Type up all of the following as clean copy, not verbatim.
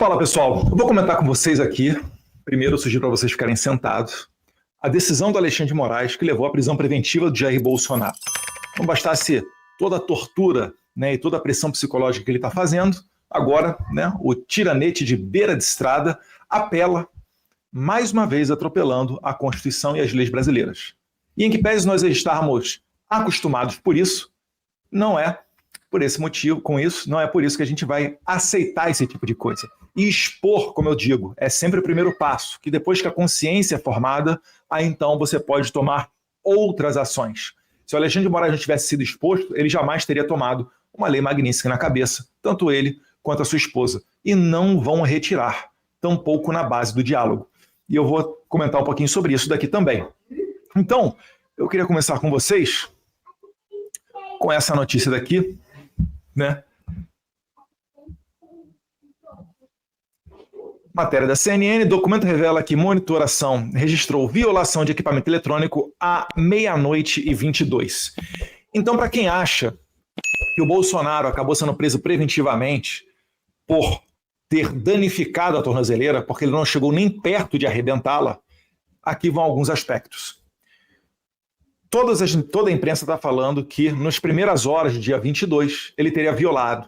Fala, pessoal. Eu vou comentar com vocês aqui. Primeiro, eu sugiro para vocês ficarem sentados. A decisão do Alexandre de Moraes que levou à prisão preventiva do Jair Bolsonaro. Não bastasse toda a tortura, né, e toda a pressão psicológica que ele está fazendo, agora, né, o tiranete de beira de estrada apela, mais uma vez atropelando a Constituição e as leis brasileiras. E em que pese nós estarmos acostumados por isso, não é por esse motivo, com isso, não é por isso que a gente vai aceitar esse tipo de coisa. E expor, como eu digo, é sempre o primeiro passo, que depois que a consciência é formada, aí então você pode tomar outras ações. Se o Alexandre de Moraes não tivesse sido exposto, ele jamais teria tomado uma lei magnífica na cabeça, tanto ele quanto a sua esposa. E não vão retirar, tampouco na base do diálogo. E eu vou comentar um pouquinho sobre isso daqui também. Então, eu queria começar com vocês com essa notícia daqui, né? Matéria da CNN, documento revela que monitoração registrou violação de equipamento eletrônico à 00:22. Então, para quem acha que o Bolsonaro acabou sendo preso preventivamente por ter danificado a tornozeleira, porque ele não chegou nem perto de arrebentá-la, aqui vão alguns aspectos. Toda a imprensa está falando que nas primeiras horas do dia 22 ele teria violado.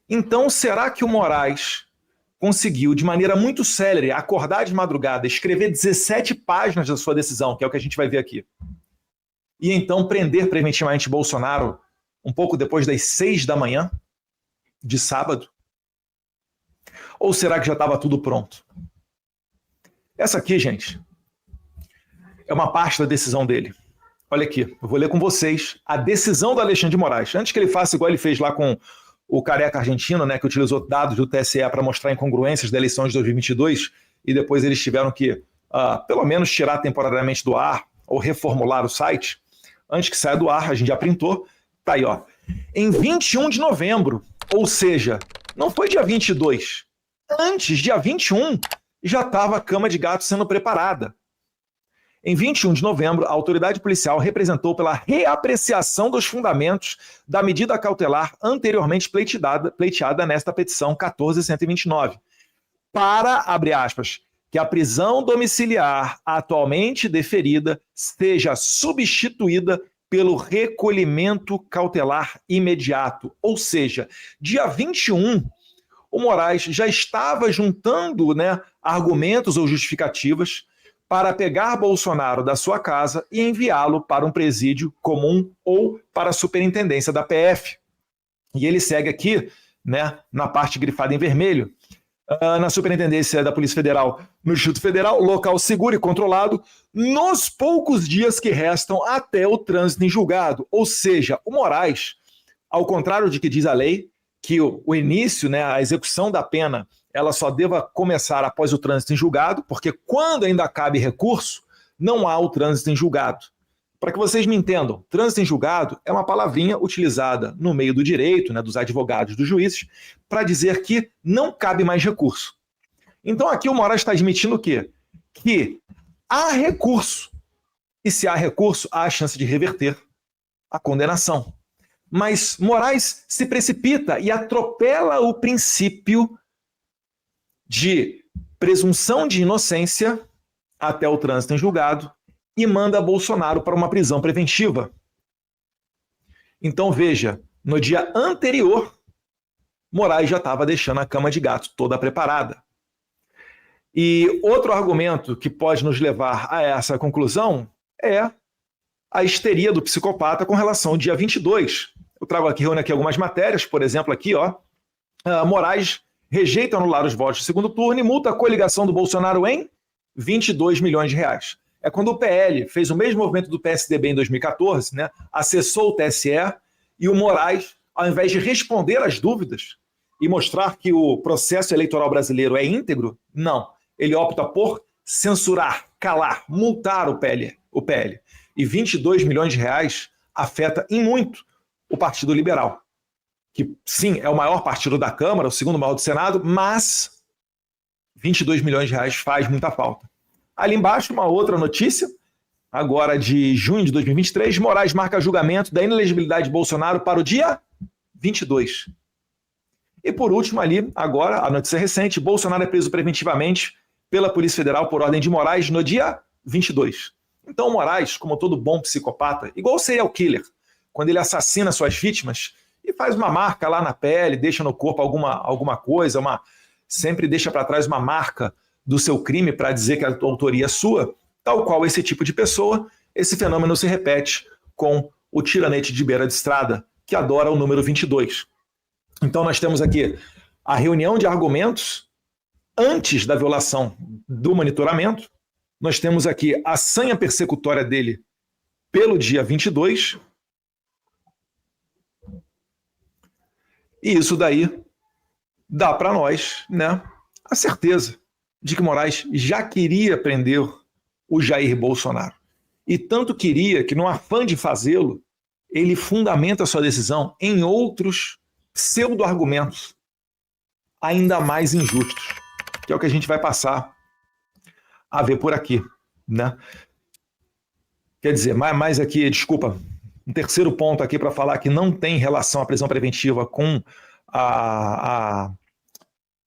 Então, será que o Moraes conseguiu, de maneira muito célere, acordar de madrugada, escrever 17 páginas da sua decisão, que é o que a gente vai ver aqui, e então prender preventivamente Bolsonaro um pouco depois das 6 da manhã de sábado? Ou será que já estava tudo pronto? Essa aqui, gente, é uma parte da decisão dele. Olha aqui, eu vou ler com vocês a decisão do Alexandre de Moraes. Antes que ele faça igual ele fez lá com o careca argentino, né, que utilizou dados do TSE para mostrar incongruências da eleição de 2022, e depois eles tiveram que, pelo menos, tirar temporariamente do ar ou reformular o site. Antes que saia do ar, a gente já printou. Tá aí, ó. Em 21 de novembro, ou seja, não foi dia 22. Antes, dia 21, já estava a cama de gato sendo preparada. Em 21 de novembro, a autoridade policial representou pela reapreciação dos fundamentos da medida cautelar anteriormente pleiteada nesta petição 14.129, para, abre aspas, que a prisão domiciliar atualmente deferida seja substituída pelo recolhimento cautelar imediato. Ou seja, dia 21, o Moraes já estava juntando, né, argumentos ou justificativas para pegar Bolsonaro da sua casa e enviá-lo para um presídio comum ou para a superintendência da PF. E ele segue aqui, né, na parte grifada em vermelho, na superintendência da Polícia Federal, no Distrito Federal, local seguro e controlado, nos poucos dias que restam até o trânsito em julgado. Ou seja, o Moraes, ao contrário de que diz a lei, que o início, né, a execução da pena, ela só deva começar após o trânsito em julgado, porque quando ainda cabe recurso, não há o trânsito em julgado. Para que vocês me entendam, trânsito em julgado é uma palavrinha utilizada no meio do direito, né, dos advogados, dos juízes, para dizer que não cabe mais recurso. Então aqui o Moraes está admitindo o quê? Que há recurso, e se há recurso, há a chance de reverter a condenação. Mas Moraes se precipita e atropela o princípio de presunção de inocência até o trânsito em julgado e manda Bolsonaro para uma prisão preventiva. Então veja, no dia anterior, Moraes já estava deixando a cama de gato toda preparada. E outro argumento que pode nos levar a essa conclusão é a histeria do psicopata com relação ao dia 22. Eu trago aqui, reúno aqui algumas matérias, por exemplo, aqui, ó, Moraes rejeita anular os votos do segundo turno e multa a coligação do Bolsonaro em 22 milhões de reais. É quando o PL fez o mesmo movimento do PSDB em 2014, né, acessou o TSE, e o Moraes, ao invés de responder às dúvidas e mostrar que o processo eleitoral brasileiro é íntegro, não. Ele opta por censurar, calar, multar o PL. E 22 milhões de reais afeta em muito o Partido Liberal, que sim, é o maior partido da Câmara, o segundo maior do Senado, mas 22 milhões de reais faz muita falta. Ali embaixo, uma outra notícia, agora de junho de 2023, Moraes marca julgamento da inelegibilidade de Bolsonaro para o dia 22. E por último ali, agora, a notícia recente, Bolsonaro é preso preventivamente pela Polícia Federal por ordem de Moraes no dia 22. Então o Moraes, como todo bom psicopata, igual o serial killer, quando ele assassina suas vítimas e faz uma marca lá na pele, deixa no corpo alguma coisa, sempre deixa para trás uma marca do seu crime para dizer que a autoria é sua, tal qual esse tipo de pessoa, esse fenômeno se repete com o tiranete de beira de estrada, que adora o número 22. Então nós temos aqui a reunião de argumentos antes da violação do monitoramento, nós temos aqui a sanha persecutória dele pelo dia 22, e isso daí dá para nós, né, a certeza de que Moraes já queria prender o Jair Bolsonaro. E tanto queria que, no afã de fazê-lo, ele fundamenta sua decisão em outros pseudo-argumentos ainda mais injustos, que é o que a gente vai passar a ver por aqui, né? Quer dizer, mais aqui, desculpa, um terceiro ponto aqui para falar que não tem relação à prisão preventiva com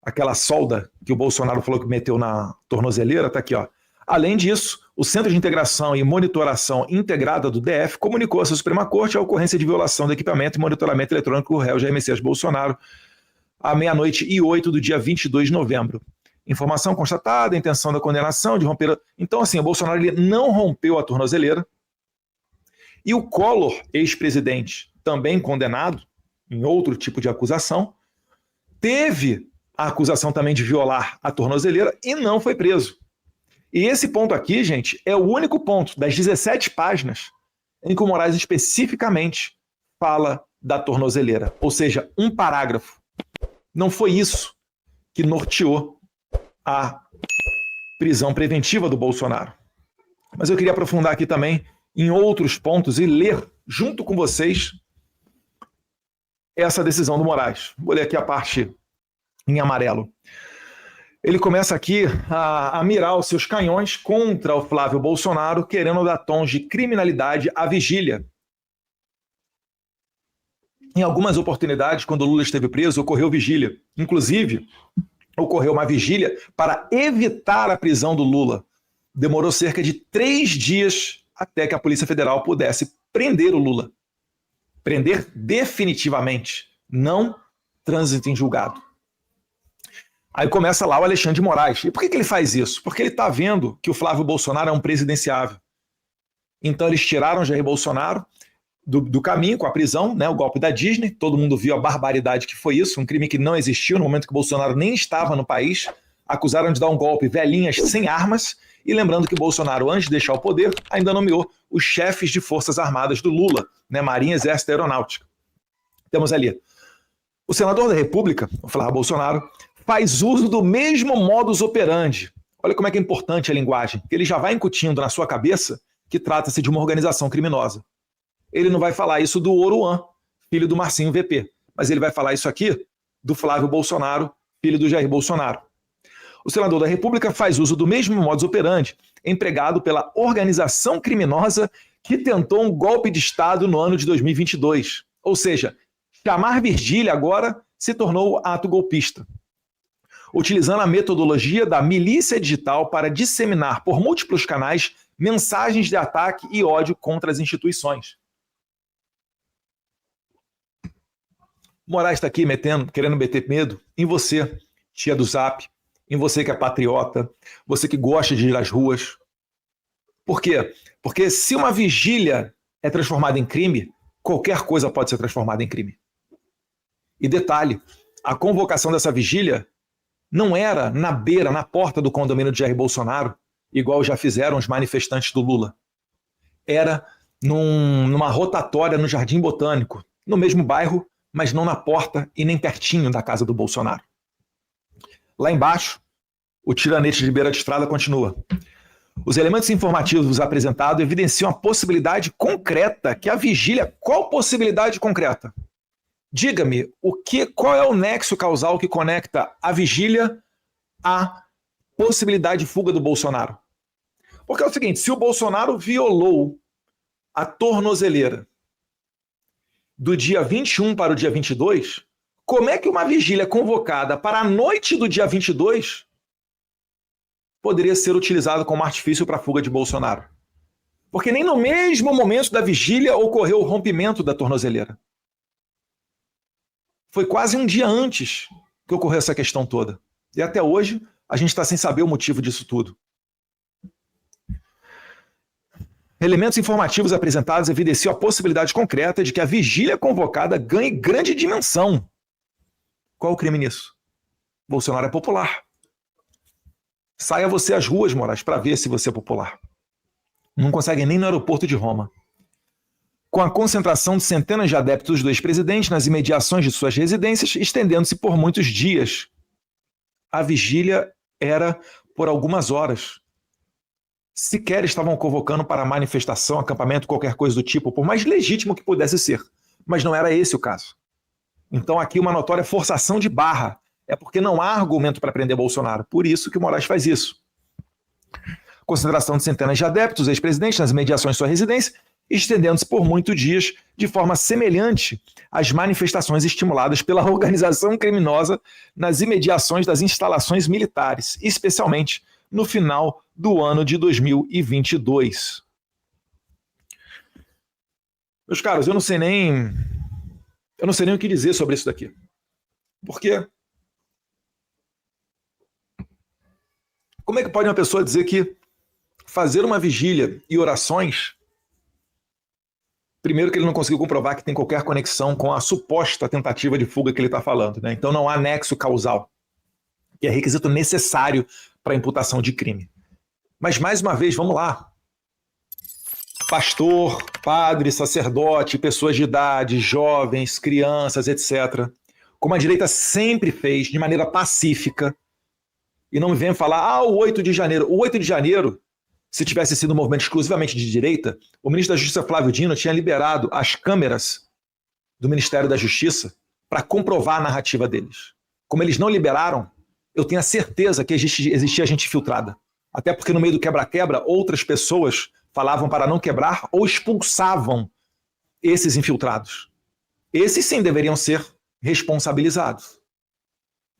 aquela solda que o Bolsonaro falou que meteu na tornozeleira, tá aqui, ó. Além disso, o Centro de Integração e Monitoração Integrada do DF comunicou à Suprema Corte a ocorrência de violação do equipamento e monitoramento eletrônico do réu Jair Messias Bolsonaro à 00:08 do dia 22 de novembro. Informação constatada, intenção da condenação de romper... Então, assim, o Bolsonaro ele não rompeu a tornozeleira e o Collor, ex-presidente, também condenado em outro tipo de acusação, teve a acusação também de violar a tornozeleira e não foi preso. E esse ponto aqui, gente, é o único ponto das 17 páginas em que o Moraes especificamente fala da tornozeleira. Ou seja, um parágrafo. Não foi isso que norteou a prisão preventiva do Bolsonaro. Mas eu queria aprofundar aqui também em outros pontos e ler junto com vocês essa decisão do Moraes. Vou ler aqui a parte em amarelo. Ele começa aqui a mirar os seus canhões contra o Flávio Bolsonaro, querendo dar tons de criminalidade à vigília. Em algumas oportunidades, quando o Lula esteve preso, ocorreu vigília. Inclusive, ocorreu uma vigília para evitar a prisão do Lula. Demorou cerca de 3 dias até que a Polícia Federal pudesse prender o Lula. Prender definitivamente, não trânsito em julgado. Aí começa lá o Alexandre de Moraes. E por que ele faz isso? Porque ele está vendo que o Flávio Bolsonaro é um presidenciável. Então eles tiraram Jair Bolsonaro do caminho com a prisão, né, o golpe da Disney. Todo mundo viu a barbaridade que foi isso, um crime que não existiu no momento que o Bolsonaro nem estava no país. Acusaram de dar um golpe velhinhas sem armas. E lembrando que o Bolsonaro, antes de deixar o poder, ainda nomeou os chefes de forças armadas do Lula, né, Marinha, Exército e Aeronáutica. Temos ali o senador da República, o Flávio Bolsonaro, faz uso do mesmo modus operandi. Olha como é que é importante a linguagem, que ele já vai incutindo na sua cabeça que trata-se de uma organização criminosa. Ele não vai falar isso do Oruan, filho do Marcinho VP, mas ele vai falar isso aqui do Flávio Bolsonaro, filho do Jair Bolsonaro. O senador da República faz uso do mesmo modus operandi empregado pela organização criminosa que tentou um golpe de Estado no ano de 2022. Ou seja, chamar Virgília agora se tornou ato golpista. Utilizando a metodologia da milícia digital para disseminar por múltiplos canais mensagens de ataque e ódio contra as instituições. Moraes está aqui querendo meter medo em você, tia do Zap, em você que é patriota, você que gosta de ir às ruas. Por quê? Porque se uma vigília é transformada em crime, qualquer coisa pode ser transformada em crime. E detalhe, a convocação dessa vigília não era na beira, na porta do condomínio de Jair Bolsonaro, igual já fizeram os manifestantes do Lula. Era numa rotatória no Jardim Botânico, no mesmo bairro, mas não na porta e nem pertinho da casa do Bolsonaro. Lá embaixo, o tiranete de beira de estrada continua. Os elementos informativos apresentados evidenciam a possibilidade concreta que a vigília... Qual possibilidade concreta? Diga-me, qual é o nexo causal que conecta a vigília à possibilidade de fuga do Bolsonaro? Porque é o seguinte, se o Bolsonaro violou a tornozeleira do dia 21 para o dia 22, Como é que uma vigília convocada para a noite do dia 22 poderia ser utilizada como artifício para a fuga de Bolsonaro? Porque nem no mesmo momento da vigília ocorreu o rompimento da tornozeleira. Foi quase um dia antes que ocorreu essa questão toda. E até hoje a gente está sem saber o motivo disso tudo. Elementos informativos apresentados evidenciam a possibilidade concreta de que a vigília convocada ganhe grande dimensão. Qual o crime nisso? Bolsonaro é popular. Saia você às ruas, Moraes, para ver se você é popular. Não consegue nem no aeroporto de Roma. Com a concentração de centenas de adeptos do ex-presidente nas imediações de suas residências, estendendo-se por muitos dias. A vigília era por algumas horas. Sequer estavam convocando para manifestação, acampamento, qualquer coisa do tipo, por mais legítimo que pudesse ser. Mas não era esse o caso. Então aqui uma notória forçação de barra. É porque não há argumento para prender Bolsonaro. Por isso que o Moraes faz isso. Concentração de centenas de adeptos, ex-presidente, nas imediações de sua residência, estendendo-se por muitos dias de forma semelhante às manifestações estimuladas pela organização criminosa nas imediações das instalações militares, especialmente no final do ano de 2022. Meus caros, eu não sei nem o que dizer sobre isso daqui. Porque como é que pode uma pessoa dizer que fazer uma vigília e orações, primeiro que ele não conseguiu comprovar que tem qualquer conexão com a suposta tentativa de fuga que ele está falando, né? Então não há nexo causal, que é requisito necessário para a imputação de crime. Mas mais uma vez, vamos lá. Pastor, padre, sacerdote, pessoas de idade, jovens, crianças, etc. Como a direita sempre fez, de maneira pacífica, e não me venham falar, o 8 de janeiro. O 8 de janeiro, se tivesse sido um movimento exclusivamente de direita, o ministro da Justiça, Flávio Dino, tinha liberado as câmeras do Ministério da Justiça para comprovar a narrativa deles. Como eles não liberaram, eu tenho a certeza que existia gente infiltrada. Até porque no meio do quebra-quebra, outras pessoas falavam para não quebrar ou expulsavam esses infiltrados. Esses sim deveriam ser responsabilizados.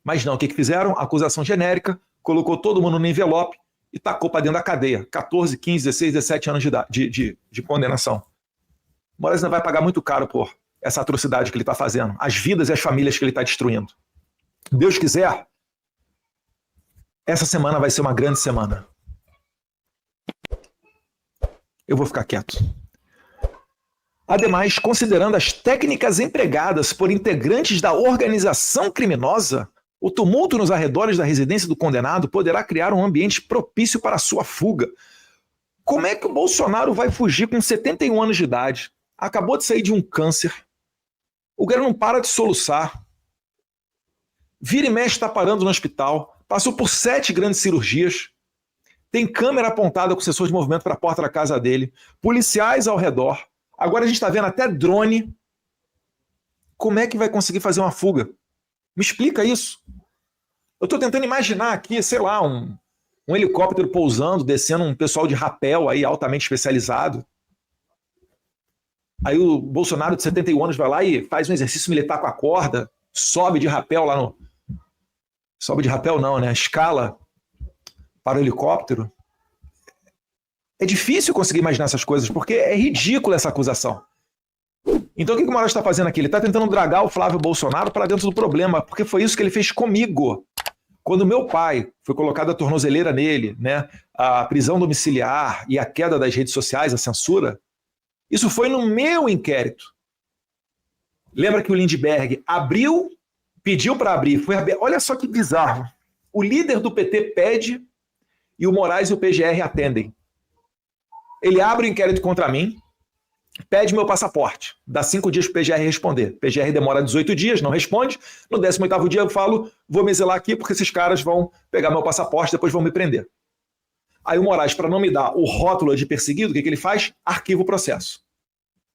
Mas não, o que fizeram? Acusação genérica, colocou todo mundo no envelope e tacou para dentro da cadeia. 14, 15, 16, 17 anos de condenação. Moraes ainda vai pagar muito caro por essa atrocidade que ele está fazendo. As vidas e as famílias que ele está destruindo. Deus quiser, essa semana vai ser uma grande semana. Eu vou ficar quieto. Ademais, considerando as técnicas empregadas por integrantes da organização criminosa, o tumulto nos arredores da residência do condenado poderá criar um ambiente propício para a sua fuga. Como é que o Bolsonaro vai fugir com 71 anos de idade? Acabou de sair de um câncer. O cara não para de soluçar. Vira e mexe está parando no hospital. Passou por 7 grandes cirurgias. Tem câmera apontada com sensor de movimento para a porta da casa dele. Policiais ao redor. Agora a gente está vendo até drone. Como é que vai conseguir fazer uma fuga? Me explica isso. Eu estou tentando imaginar aqui, sei lá, um helicóptero pousando, descendo um pessoal de rapel aí altamente especializado. Aí o Bolsonaro de 71 anos vai lá e faz um exercício militar com a corda, sobe de rapel lá no... Sobe de rapel não, né? Escala para o helicóptero. É difícil conseguir imaginar essas coisas, porque é ridícula essa acusação. Então o que o Moraes está fazendo aqui? Ele está tentando dragar o Flávio Bolsonaro para dentro do problema, porque foi isso que ele fez comigo. Quando meu pai foi colocado a tornozeleira nele, né, a prisão domiciliar e a queda das redes sociais, a censura, isso foi no meu inquérito. Lembra que o Lindbergh abriu, pediu para abrir, foi abrir. Olha só que bizarro. O líder do PT pede e o Moraes e o PGR atendem. Ele abre o inquérito contra mim, pede meu passaporte, dá 5 dias para o PGR responder. O PGR demora 18 dias, não responde. No 18º dia eu falo, vou me exilar aqui porque esses caras vão pegar meu passaporte, depois vão me prender. Aí o Moraes, para não me dar o rótulo de perseguido, o que ele faz? Arquiva o processo.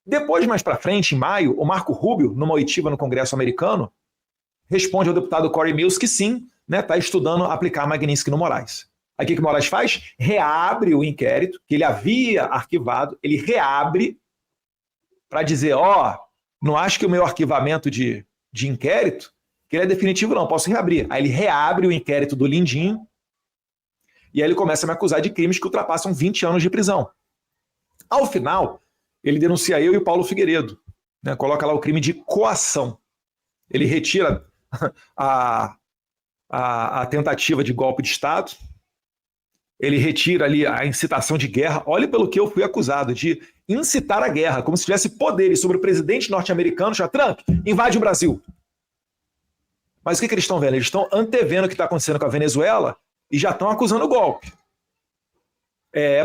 Depois, mais para frente, em maio, o Marco Rubio, numa oitiva no Congresso americano, responde ao deputado Corey Mills que sim, está estudando aplicar Magnitsky no Moraes. Aí o que o Moraes faz? Reabre o inquérito, que ele havia arquivado, ele reabre para dizer, não acho que o meu arquivamento de inquérito que ele é definitivo não, posso reabrir. Aí ele reabre o inquérito do Lindinho e aí ele começa a me acusar de crimes que ultrapassam 20 anos de prisão. Ao final, ele denuncia eu e o Paulo Figueiredo, né? Coloca lá o crime de coação. Ele retira a tentativa de golpe de Estado, ele retira ali a incitação de guerra. Olha pelo que eu fui acusado, de incitar a guerra, como se tivesse poderes sobre o presidente norte-americano, já Trump, invade o Brasil. Mas o que eles estão vendo? Eles estão antevendo o que está acontecendo com a Venezuela e já estão acusando o golpe.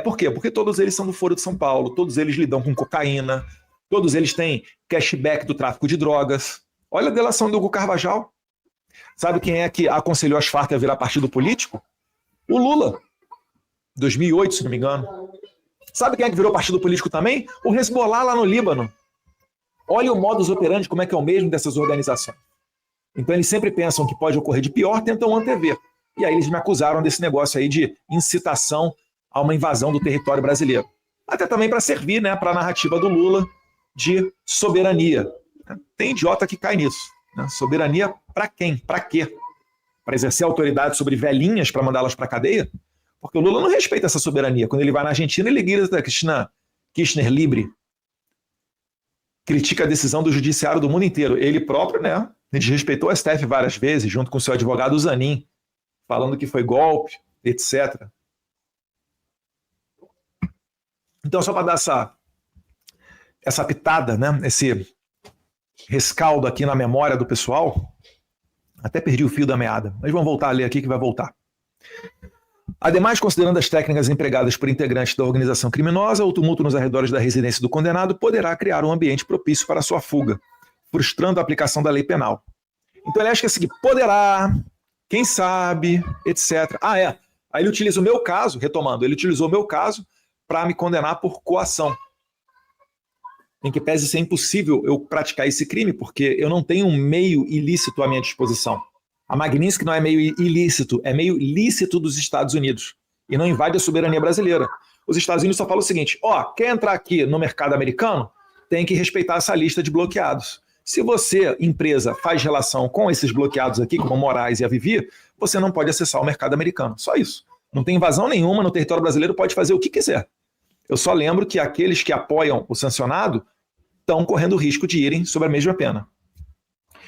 Por quê? Porque todos eles são do Foro de São Paulo, todos eles lidam com cocaína, todos eles têm cashback do tráfico de drogas. Olha a delação do Hugo Carvajal. Sabe quem é que aconselhou as Farc a virar partido político? O Lula. 2008, se não me engano. Sabe quem é que virou partido político também? O Hezbollah lá no Líbano. Olha o modus operandi, como é que é o mesmo dessas organizações. Então eles sempre pensam que pode ocorrer de pior, tentam antever. E aí eles me acusaram desse negócio aí de incitação a uma invasão do território brasileiro. Até também para servir, né, para a narrativa do Lula de soberania. Tem idiota que cai nisso. Né? Soberania para quem? Para quê? Para exercer autoridade sobre velhinhas para mandá-las para a cadeia? Porque o Lula não respeita essa soberania. Quando ele vai na Argentina, ele grita Kirchner livre. Critica a decisão do judiciário do mundo inteiro. Ele próprio, né, desrespeitou a STF várias vezes, junto com seu advogado Zanin, falando que foi golpe, etc. Então, só para dar essa pitada, né, esse rescaldo aqui na memória do pessoal, até perdi o fio da meada, mas vamos voltar a ler aqui que vai voltar. Ademais, considerando as técnicas empregadas por integrantes da organização criminosa, o tumulto nos arredores da residência do condenado poderá criar um ambiente propício para sua fuga, frustrando a aplicação da lei penal. Então ele acha que é seguir, poderá, quem sabe, etc. Aí ele utiliza o meu caso, retomando, ele utilizou o meu caso para me condenar por coação. Em que pese ser impossível eu praticar esse crime, porque eu não tenho um meio ilícito à minha disposição. A Magnitsky não é meio ilícito, é meio lícito dos Estados Unidos. E não invade a soberania brasileira. Os Estados Unidos só falam o seguinte, quer entrar aqui no mercado americano? Tem que respeitar essa lista de bloqueados. Se você, empresa, faz relação com esses bloqueados aqui, como o Moraes e a Vivi, você não pode acessar o mercado americano. Só isso. Não tem invasão nenhuma no território brasileiro, pode fazer o que quiser. Eu só lembro que aqueles que apoiam o sancionado estão correndo o risco de irem sob a mesma pena.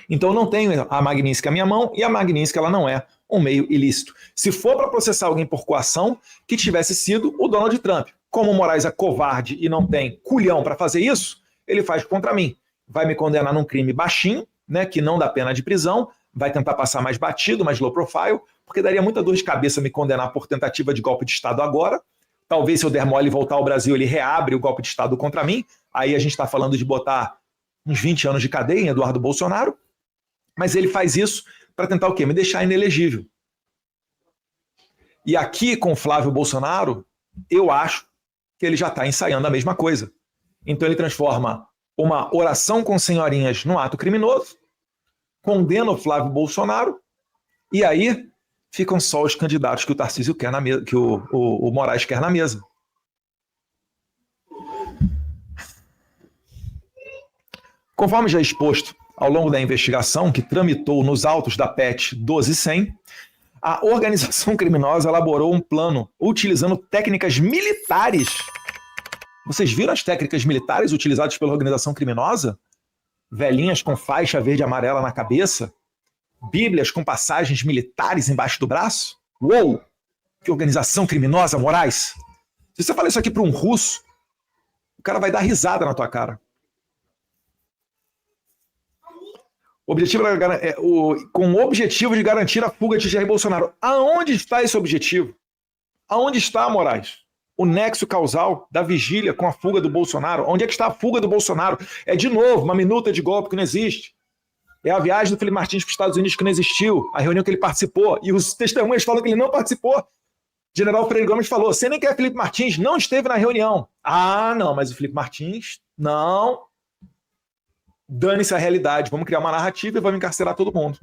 Então eu não tenho a Magnitsky à minha mão e a Magnitsky ela não é um meio ilícito. Se for para processar alguém por coação, que tivesse sido o Donald Trump. Como o Moraes é covarde e não tem culhão para fazer isso, ele faz contra mim. Vai me condenar num crime baixinho, né, que não dá pena de prisão, vai tentar passar mais batido, mais low profile, porque daria muita dor de cabeça me condenar por tentativa de golpe de Estado agora. Talvez se eu der mole e voltar ao Brasil, ele reabre o golpe de Estado contra mim. Aí a gente está falando de botar uns 20 anos de cadeia em Eduardo Bolsonaro. Mas ele faz isso para tentar o quê? Me deixar inelegível. E aqui com o Flávio Bolsonaro, eu acho que ele já está ensaiando a mesma coisa. Então ele transforma uma oração com senhorinhas num ato criminoso, condena o Flávio Bolsonaro, e aí ficam só os candidatos que o Tarcísio quer na mesa, que o Moraes quer na mesa. Conforme já exposto ao longo da investigação que tramitou nos autos da PET 12.100, a organização criminosa elaborou um plano utilizando técnicas militares. Vocês viram as técnicas militares utilizadas pela organização criminosa? Velhinhas com faixa verde e amarela na cabeça? Bíblias com passagens militares embaixo do braço? Uou! Que organização criminosa, Moraes! Se você falar isso aqui para um russo, o cara vai dar risada na tua cara. Com o objetivo de garantir a fuga de Jair Bolsonaro. Aonde está esse objetivo? Aonde está, Moraes? O nexo causal da vigília com a fuga do Bolsonaro? Onde é que está a fuga do Bolsonaro? É, de novo, uma minuta de golpe que não existe. É a viagem do Felipe Martins para os Estados Unidos que não existiu, a reunião que ele participou, e os testemunhas falam que ele não participou. General Freire Gomes falou, você nem quer Felipe Martins, não esteve na reunião. Ah, não, mas o Felipe Martins, não... Dane-se a realidade, vamos criar uma narrativa e vamos encarcerar todo mundo.